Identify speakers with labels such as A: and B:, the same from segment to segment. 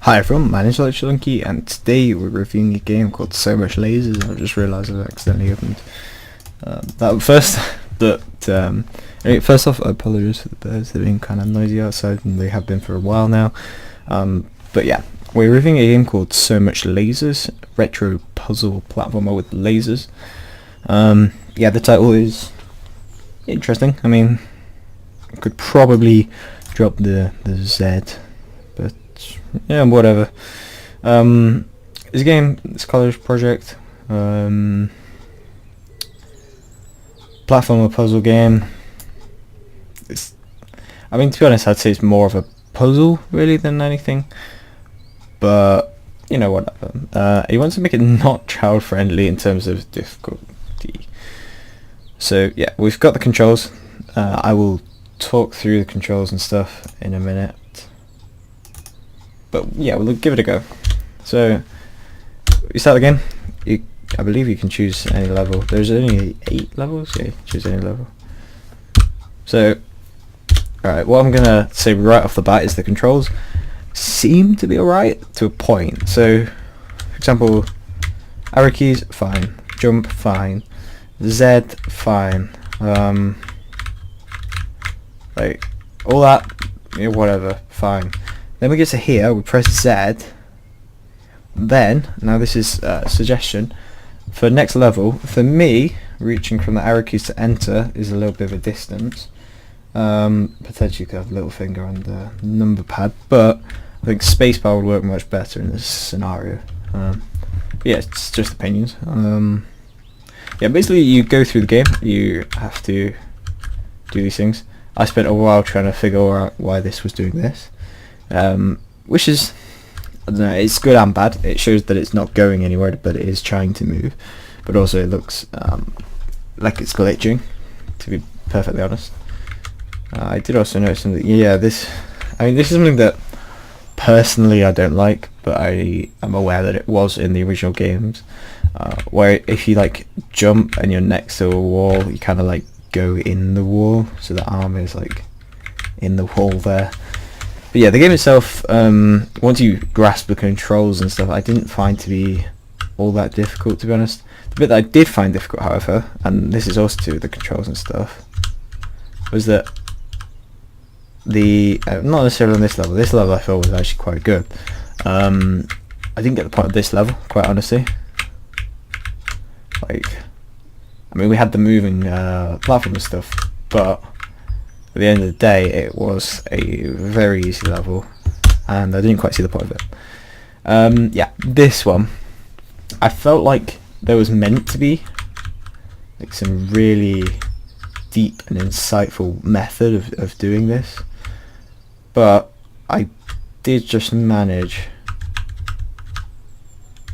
A: Hi everyone, my name is Electrolunky and today we're reviewing a game called So Much Lasers. I just realised I accidentally opened that first. Anyway, first off, I apologise for the birds. They're being kind of noisy outside and they have been for a while now. But yeah, we're reviewing a game called So Much Lasers, retro puzzle platformer with lasers. Yeah, the title is interesting. I mean, I could probably drop the Z, but yeah, whatever. This game, this college project, platformer puzzle game. I mean, to be honest, I'd say it's more of a puzzle really than anything. But you know, whatever. He wants to make it not child friendly in terms of difficulty. So yeah, we've got the controls. I will talk through the controls and stuff in a minute. But yeah, we'll give it a go. So you start the game. I believe you can choose any level. There's only 8 levels. Yeah, choose any level. So, alright, what I'm gonna say right off the bat is the controls seem to be alright to a point. So, for example, arrow keys, fine. Jump, fine. Z, fine. Like all that, yeah, whatever, fine. Then we get to here, we press Z. Then, now this is a suggestion, for next level, for me, reaching from the arrow keys to enter is a little bit of a distance. Potentially you could have a little finger on the number pad, but I think spacebar would work much better in this scenario. But yeah, it's just opinions. Yeah, basically you go through the game, you have to do these things. I spent a while trying to figure out why this was doing this. Which is, I don't know, it's good and bad. It shows that it's not going anywhere, but it is trying to move. But also it looks like it's glitching, to be perfectly honest. I did also notice something. Yeah, this is something that personally I don't like, but I am aware that it was in the original games, where if you like jump and you're next to a wall, you kind of like go in the wall, so the arm is like in the wall there. But yeah, the game itself, once you grasp the controls and stuff, I didn't find to be all that difficult, to be honest. The bit that I did find difficult, however, and this is also to do with the controls and stuff, was that not necessarily on this level I thought was actually quite good. I didn't get the point of this level, quite honestly. Like, I mean, we had the moving platform and stuff, but at the end of the day it was a very easy level and I didn't quite see the point of it. Yeah, this one I felt like there was meant to be like some really deep and insightful method of doing this, but I did just manage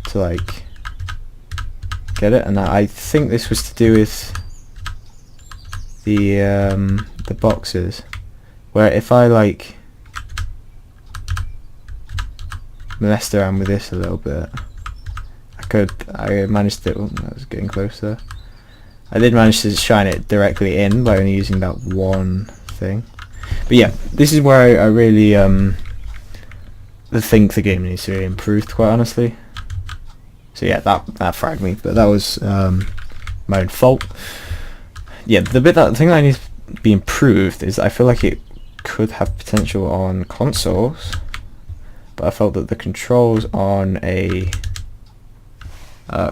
A: to like get it, and I think this was to do with the boxes, where if I like messed around with this a little bit, I managed to, I was getting closer. I did manage to shine it directly in by only using that one thing. But yeah, this is where I really think the game needs to be improved, quite honestly. So yeah, that fragged me, but that was my own fault. Yeah, the thing that needs to be improved is I feel like it could have potential on consoles, but I felt that the controls on a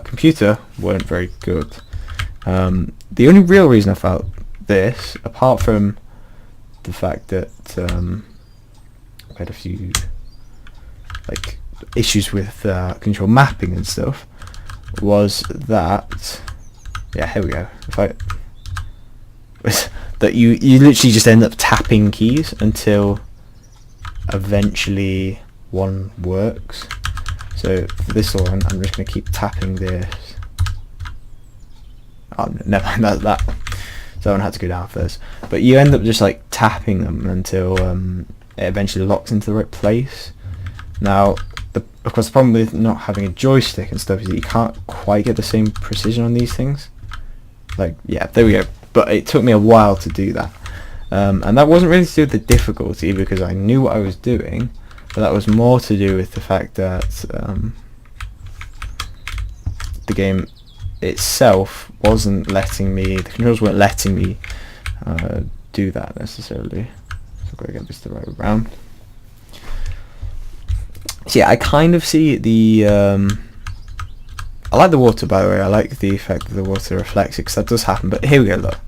A: computer weren't very good. The only real reason I felt this, apart from the fact that I had a few like issues with control mapping and stuff, was that, yeah, here we go, that you literally just end up tapping keys until eventually one works. So for this one, I'm just going to keep tapping this. Oh, never mind, that one had to go down first. But you end up just like tapping them until it eventually locks into the right place. Now, of course, the problem with not having a joystick and stuff is that you can't quite get the same precision on these things. Like, yeah, there we go. But it took me a while to do that. And that wasn't really to do with the difficulty, because I knew what I was doing, but that was more to do with the fact that the game itself wasn't letting me, the controls weren't letting me do that necessarily. So I've got to get this the right way around. So yeah, I kind of see the I like the water, by the way. I like the effect that the water reflects it, because that does happen. But here we go, look.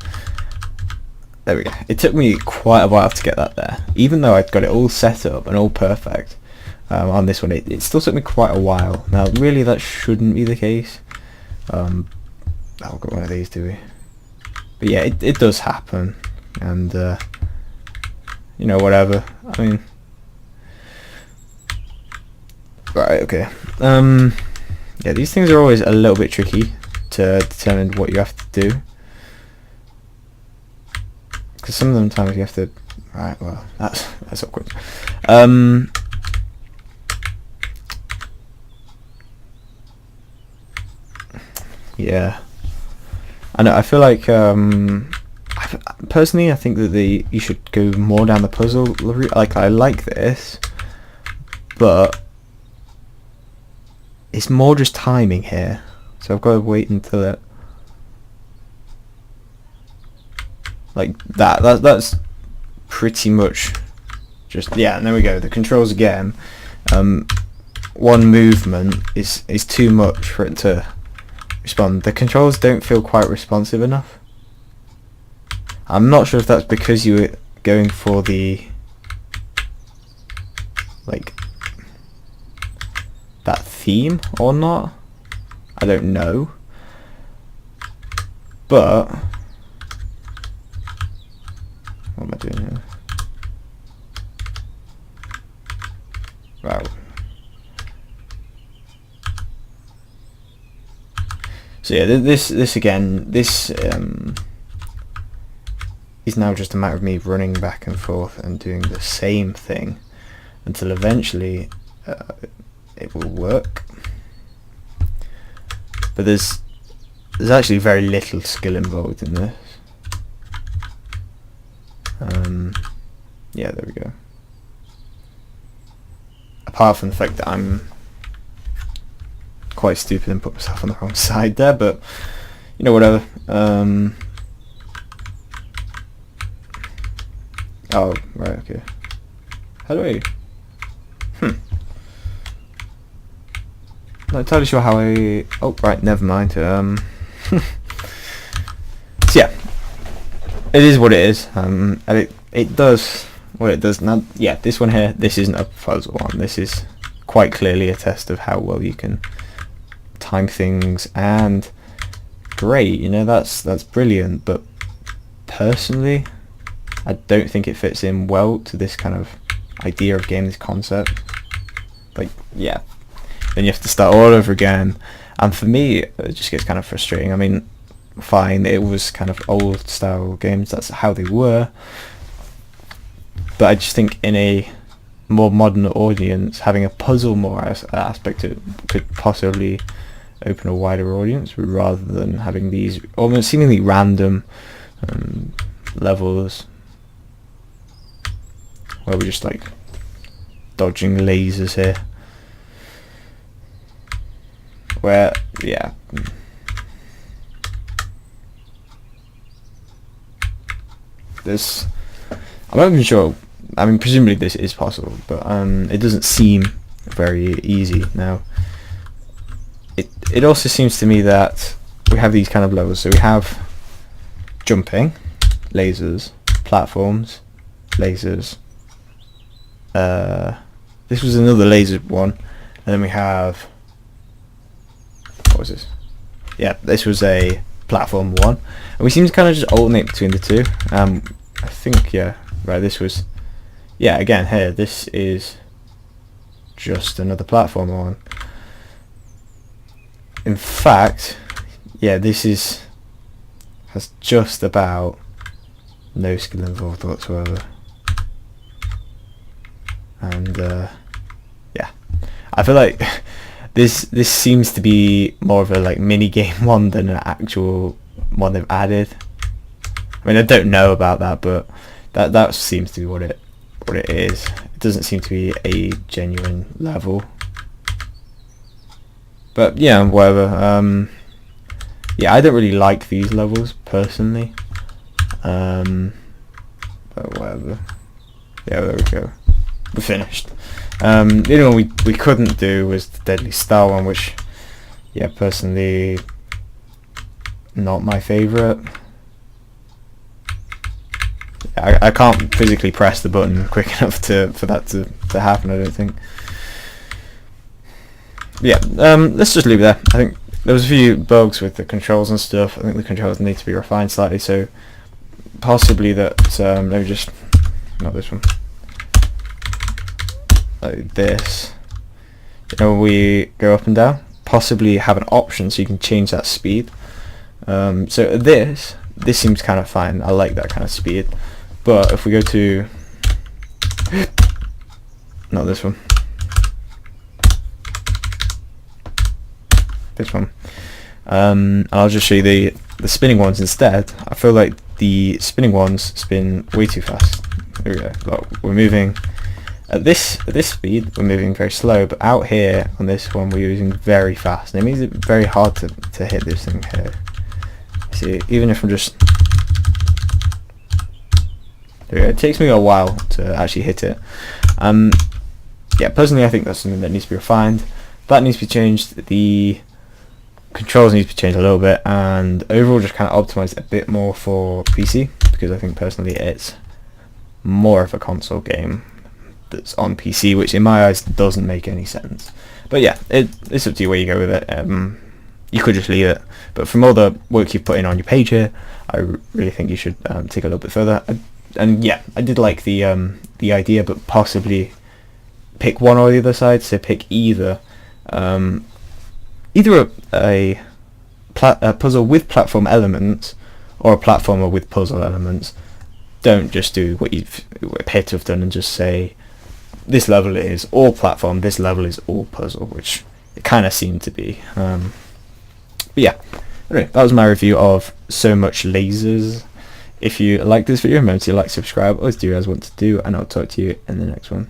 A: There we go. It took me quite a while to get that there. Even though I'd got it all set up and all perfect on this one, it still took me quite a while. Now, really, that shouldn't be the case. I'll get one of these, do we? But yeah, it does happen. And, you know, whatever. I mean... Right, okay. Yeah, these things are always a little bit tricky to determine what you have to do, because some of them times you have to. Right, well, that's awkward. Yeah, I know. I feel like personally, I think that you should go more down the puzzle route. Like, I like this, but it's more just timing here, so I've got to wait until it, like that's pretty much just, yeah, and there we go, the controls again. One movement is too much for it to respond. The controls don't feel quite responsive enough. I'm not sure if that's because you were going for the, like, that theme or not. I don't know, but what am I doing here? Right. So yeah, this again, this is now just a matter of me running back and forth and doing the same thing until eventually it will work. But there's actually very little skill involved in this. Yeah, there we go. Apart from the fact that I'm quite stupid and put myself on the wrong side there, but you know, whatever. Oh, right, okay. How do I... Not entirely sure how I... Oh, right, never mind. So yeah, it is what it is, and it does what it does. Now, yeah, this one here, this isn't a puzzle one. This is quite clearly a test of how well you can time things, and great, you know, that's brilliant. But personally, I don't think it fits in well to this kind of idea of game, this concept. Like, yeah, then you have to start all over again, and for me it just gets kind of frustrating. I mean, fine, it was kind of old style games, that's how they were, but I just think in a more modern audience, having a puzzle more aspect to it could possibly open a wider audience, rather than having these almost seemingly random levels where we're just like dodging lasers here. Where, yeah, this, I'm not even sure. I mean, presumably this is possible, but it doesn't seem very easy. Now, it also seems to me that we have these kind of levels. So we have jumping, lasers, platforms, lasers. This was another laser one, and then we have, what was this? Yeah, this was a platform one, and we seem to kind of just alternate between the two. I think, yeah, right, this was, yeah, again here, this is just another platform one. In fact, yeah, this has just about no skill involved whatsoever. And yeah, I feel like this seems to be more of a like mini game one than an actual one they've added. I mean, I don't know about that, but that seems to be what it is. It doesn't seem to be a genuine level. But yeah, whatever. Yeah, I don't really like these levels personally. But whatever. Yeah, there we go. We're finished. The only one we couldn't do was the Deadly Star one, which, yeah, personally, not my favourite. I can't physically press the button quick enough for that to happen, I don't think. Yeah, let's just leave it there. I think there was a few bugs with the controls and stuff. I think the controls need to be refined slightly, so possibly that, let me just, not this one, like this, you know, when we go up and down, possibly have an option so you can change that speed. So this seems kind of fine. I like that kind of speed. But if we go to, not this one, this one, and I'll just show you the spinning ones instead. I feel like the spinning ones spin way too fast. There we go. Look, we're moving at this speed. We're moving very slow, but out here on this one we're moving very fast, and it makes it very hard to hit this thing here. See, even if I'm just, there we go. It takes me a while to actually hit it. Yeah, personally I think that's something that needs to be refined. That needs to be changed. The controls need to be changed a little bit, and overall just kind of optimized a bit more for PC, because I think personally it's more of a console game that's on PC, which in my eyes doesn't make any sense. But yeah, it's up to you where you go with it. You could just leave it, but from all the work you've put in on your page here, I really think you should take a little bit further. And yeah, I did like the idea, but possibly pick one or the other side. So pick either a puzzle with platform elements or a platformer with puzzle elements. Don't just do what you've appeared to have done and just say this level is all platform, this level is all puzzle, which it kind of seemed to be. But yeah, anyway, that was my review of So Much Lasers. If you like this video, remember to like, subscribe, always do as I want to do, and I'll talk to you in the next one.